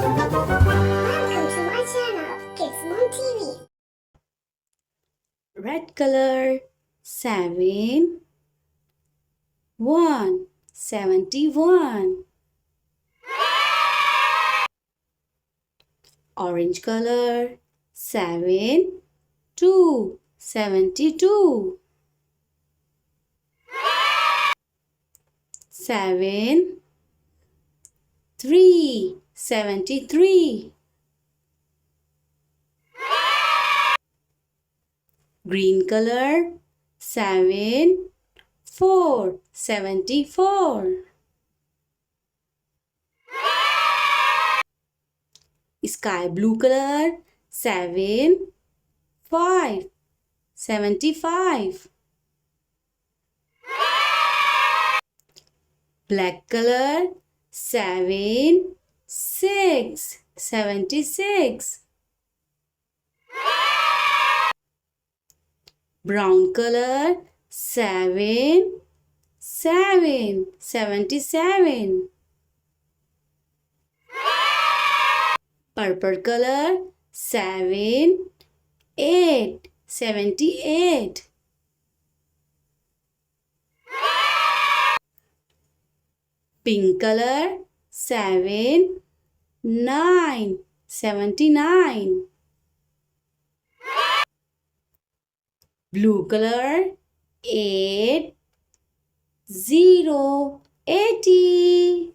Welcome to my channel, Kids Moon TV. Red color 7 1 71. Orange color 7 2 72. 7 3 73. Green color 7 4 74. Sky blue color 7 5 75. Black color 7 6 76. Brown color 7 7 77. Purple color 7 8 78. Pink color 7 9 79. Blue color 8 0 80.